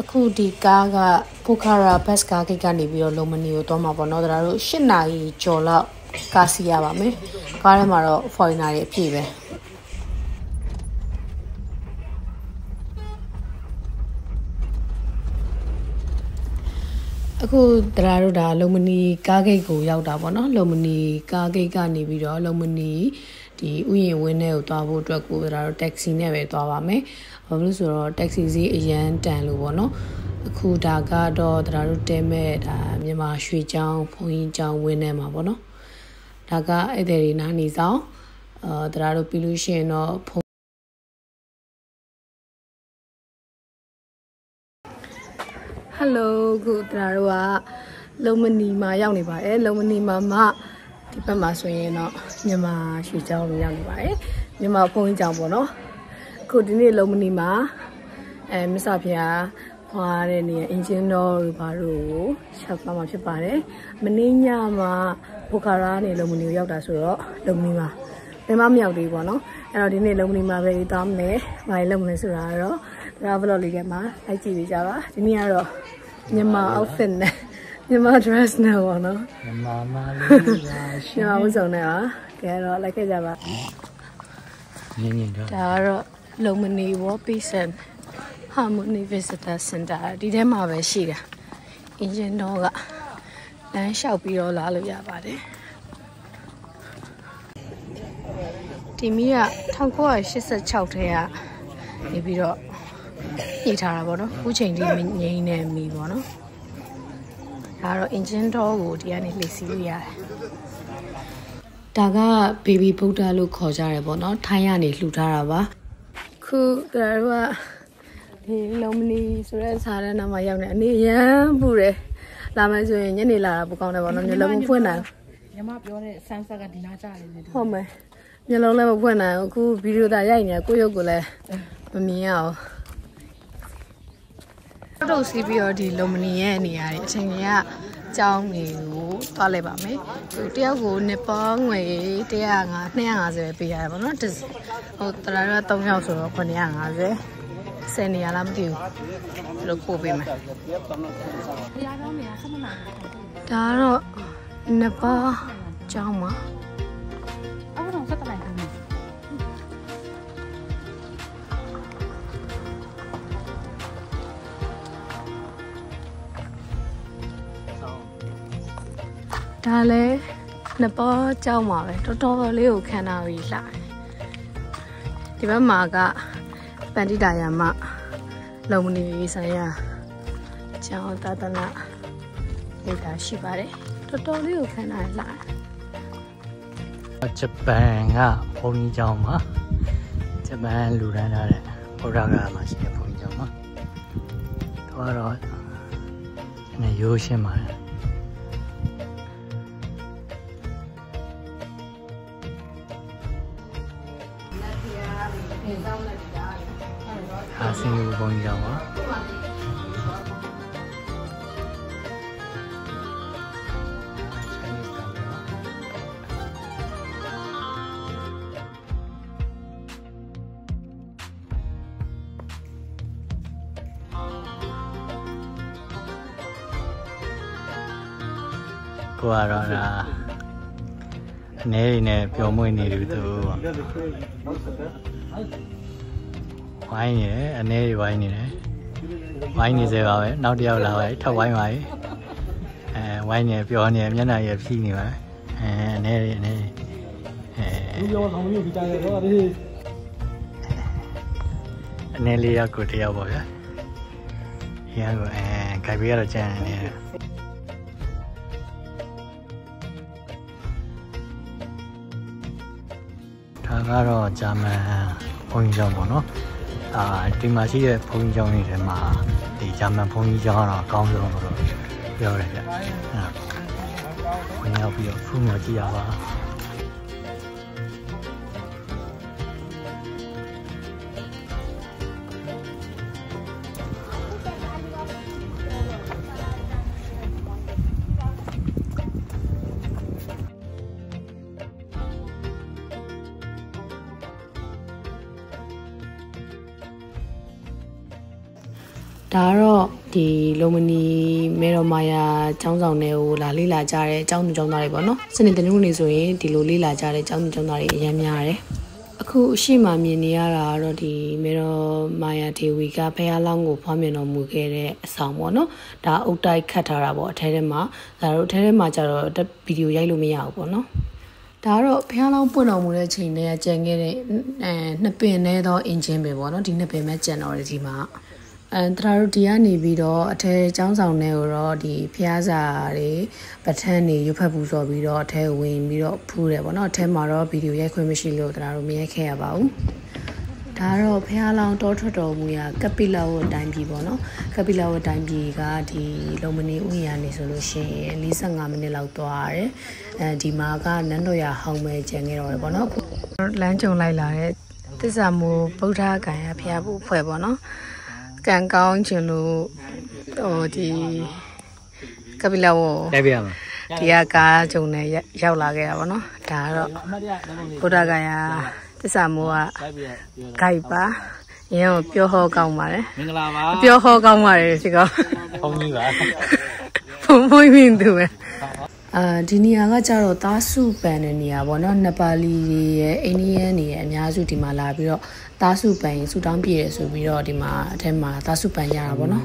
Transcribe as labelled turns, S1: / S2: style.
S1: အခုဒီကားကပိုခါရာဘတ်ကားဂိတ်ကနေပြီးတော့လုံမနီကိုသွားမှာပေါ့နော်တို့8နာရီကျော်လောက်ကားစီရပါမယ်ကားထဲမှာတော့ foreigner တွေအပြည့်ပဲအခုတရားတို့ဒါလုံမနီကားဂိတ်ကိုရောက်တာပေါ့နော်လုံမနီကားဂိတ်ကနေပြီးတော့လုံမနီဒီဥယျာဉ်ဝင်းထဲကိုသွားဖို့အတွက်ကိုတရားတို့ taxi နဲ့ပဲသွားပါမယ်ဘာလို့ဆိုတော့ taxi ဈေးအရန်တန်လို့ပေါ့နော်အခုဒါကတော့တရားတို့တဲမဲ့ဒါမြန်မာရွှေချောင်းဘုံကြီးချောင်းဝင်းထဲမှာပေါ့နော်ဒါကအဲ့တဲ့တွေနားနေဆောင်တရားတို့ပြီးလို့ရှိရင်တော့ဟယ်လိုခုတရားတို့ကလုံမနီမှာရောက်နေပါတယ်လုံမနီမှာမှဒီဘက်မှာဆိုရင်တော့မြန်မာရွှေချောင်းကိုရောက်နေပါတယ်မြန်မာဘုံကြီးချောင်းပေါ့နော်ခုဒီနေ့လုံမနီမှာမစ္စဖျားဖွာတဲ့နေရာအင်ဂျင်တော်တို့ဘာလို့ရှောက်သွားမှာဖြစ်ပါတယ်မင်းညမှာပိုခါရာနေလုံမနီကိုရောက်တာဆိုတော့လုံမနီမှာဘယ်မှမရောက်သေးဘူးပေါ့နော်အဲ့တော့ဒီနေ့လုံမနီမှာပဲသွားမယ်ဘာလဲလုပ်မလဲဆိုတာတော့ဒါဗလော့လေးထဲမှာလိုက်ကြည့်ပေးကြပါဒီနေ့ကတော့မြန်မာ outfit နဲ့မြန်မာ dress နဲ့ပေါ့နော်
S2: မြန်မာမလေး
S1: မြန်မာဝတ်စုံနဲ့ပါကဲတော့လိုက်ခဲ့ကြပါ
S2: နင်းတော့
S1: ဒါကတော့လုံမနီ War Peace and Harmony Visitor Center ဒီထဲမှာပဲရှိတာအင်ဂျင်တော်ကလမ်းလျှောက်ပြီးတော့လာလို့ရပါတယ်ဒီမီးက1986ထဲကနေပြီးတော့ညှိထားတာပေါ့နော်အခုချိန်ထိငိမ့်နေမီပေါ့နော်ဒါကတော့ engine door ကိုဒီကနေလှည့်စီးလို့ရတယ်ဒါက baby Buddha လို့ခေါ်ကြတယ်ပေါ့နော်ထိုင်းကနေလှူထားတာပါခုဒါကဒီလုံမနီဆိုတဲ့စားတဲ့နားမှာရောက်နေအနေရန်ပူတယ်လာမယ်ဆိုရင်ညနေလာတာပိုကောင်းတယ်ပေါ့နော်မျိုးလုံးမဖွင့်နိုင်
S3: ညီမပြောတဲ့ sunset ကဒီနားကျတယ်လေ
S1: ဟုတ်မယ်မျိုးလုံးလည်းမဖွင့်နိုင်အခုဗီဒီယိုသာရိုက်နေကိုရုပ်ကိုလည်းမမြင်ရအောင်တို့စီပြီးတော့ဒီလုံမနီရဲ့နေရာတွေအချိန်ကြီးကကျောင်းတွေကိုသွားလိုက်ပါမယ်သူတယောက်ကိုနှစ်ပေါင်းငွေ250ပဲပေးရတယ်ပေါ့နော်ဟိုတရာတော့3ယောက်ဆိုတော့950 10နေရာလားမသိဘူးတို့ပို့ပေးမယ်ဒါကတော့နှစ်ပေါင်းကျောင်းမှာ
S3: အဲ့တော့ဆက်လိုက်တယ်
S1: ဒါလည်းနှစ်ပေါကြောက်မှာပဲတော်တော်လေးကိုခံထားပြီးလှတယ်ဒီဘက်မှာကပန်တိတာယာမလုံမနီဆိုင်ရာကျောင်းသာသနာရေးတာရှိပါတယ်တော်တော်လေးကိုခံထားလှတယ်
S2: ဂျပန်ကဘုံကြီးကျောင်းမှာဂျပန်လူတန်းထားတဲ့ဗုဒ္ဓဂါမှာရှိတဲ့ဘုံကြီးကျောင်းမှာတော့အနေရိုးရှင်းပါတယ်စင်ကာပူဘုံကြီးကျောင်းပါကိုကတော့ဒါအနေနဲ့ပျော်မွေ့နေတယ်သူဝိုင်းနေတယ်အနေတွေဝိုင်းနေတယ်ဝိုင်းနေစေပါပဲနောက်တစ်ယောက်လာပဲထပ်ဝိုင်းပါပြီဝိုင်းနေပျော်နေမျက်နှာရဖြီးနေပါအနေတွေလူရောဆောင်လို့ဒီတိုင်းတော့ဒီအနေလေးရကိုတယောက်ပါဗျာရကိုကြိုက်ပြီးတော့ကြံနေတယ်ဒါကတော့ဂျာမန်ဘုန်းကြီးကျောင်းပေါ့နော်ဒီမှာရှိတဲ့ဘုန်းကြီးကျောင်းတွေထဲမှာဒီဂျာမန်ဘုန်းကြီးကျောင်းကတော့အကောင်းဆုံးလို့ပြောရတယ်ဗျဝင်ရောက်ပြီးတော့ဖူးမြော်ကြည့်ရပါ
S1: ဒါကတော့ဒီလုံမနီမေတော်မာယာကျောင်းဆောင်တွေကိုလာလေးလာကြတဲ့ကျောင်းသူကျောင်းသားတွေပေါ့နော်စနေတနင်္ဂနွေနေ့ဆိုရင်ဒီလိုလေးလာကြတဲ့ကျောင်းသူကျောင်းသားတွေအများများတယ်အခုအရှိမမြင်နေရတာကတော့ဒီမေတော်မာယာဒေဝီကဖះလောင်းကိုဖွားမြင်တော်မူခဲ့တဲ့အဆောင်ပေါ့နော်ဒါအုတ်တိုက်ခတ်ထားတာပေါ့အထဲထဲမှာဒါတို့အထဲထဲမှာကျတော့ဗီဒီယိုရိုက်လို့မရဘူးပေါ့နော်ဒါကတော့ဖះလောင်းပွင့်တော်မူတဲ့အချိန်တည်းကကြံခဲ့တဲ့နှစ်ပင်နဲ့တော့အင်ဂျင်ပဲပေါ့နော်ဒီနှစ်ပင်မဲ့ကြံတော်တယ်ဒီမှာတရာတို့ဒီကနေပြီးတော့အထဲကျောင်းဆောင်ထဲကိုတော့ဒီဖျားစာတွေပထန်းတွေရွတ်ဖက်ပူစော်ပြီးတော့အထဲဝင်ပြီးတော့ဖူးတယ်ပေါ့နော်အထဲမှာတော့ဗီဒီယိုရိုက်ခွင့်မရှိလို့တရာတို့မရိုက်ခဲ့ရပါဘူးဒါကတော့ဖျားလောင်းတောထွက်တော်မူရာကပိလဝတ်တိုင်းပြည်ပေါ့နော်ကပိလဝတ်တိုင်းပြည်ကဒီလုံမနေဥယျာဉ်နေဆိုလို့ရှိရင်45မိနစ်လောက်သွားရတယ်ဒီမှာကနန်းတော်ရဟောင်းပဲကျန်ခဲ့တော့တယ်ပေါ့နော်လမ်းကြုံလိုက်လာတဲ့သစ္စာမိုးဗုဒ္ဓဂန်ရဖျားဖို့ဖွဲ့ပေါ့နော်ကံကောင်းချင်လို့ဟိုဒီကပိလဝ
S2: တိုက်ပြရမှာ
S1: ဒီကကားကြုံနဲ့ရောက်လာခဲ့တာပေါ့နော်ဒါကတော့ဗုဒ္ဓဂယာသစ္စာမိုးကဂိုက်ပါရင်းကိုပြောဟောကောင်းပါတယ်
S2: မင်္ဂလာပါ
S1: ပြောဟောကောင်းပါတယ်ဒီကောင်
S2: ဘုံကြီးပါ
S1: ဘုံမွေးမြင်သူပဲဒီနေရာကကြတော့သားစုပန်တဲ့နေရာပေါ့နော်နပါလီတွေရဲ့အိန္ဒိယတွေရဲ့အများစုဒီမှာလာပြီးတော့သားစုပန်ဆူတောင်းပြည့်ရဆိုပြီးတော့ဒီမှာအထက်မှာသားစုပန်ရတာပေါ့နော်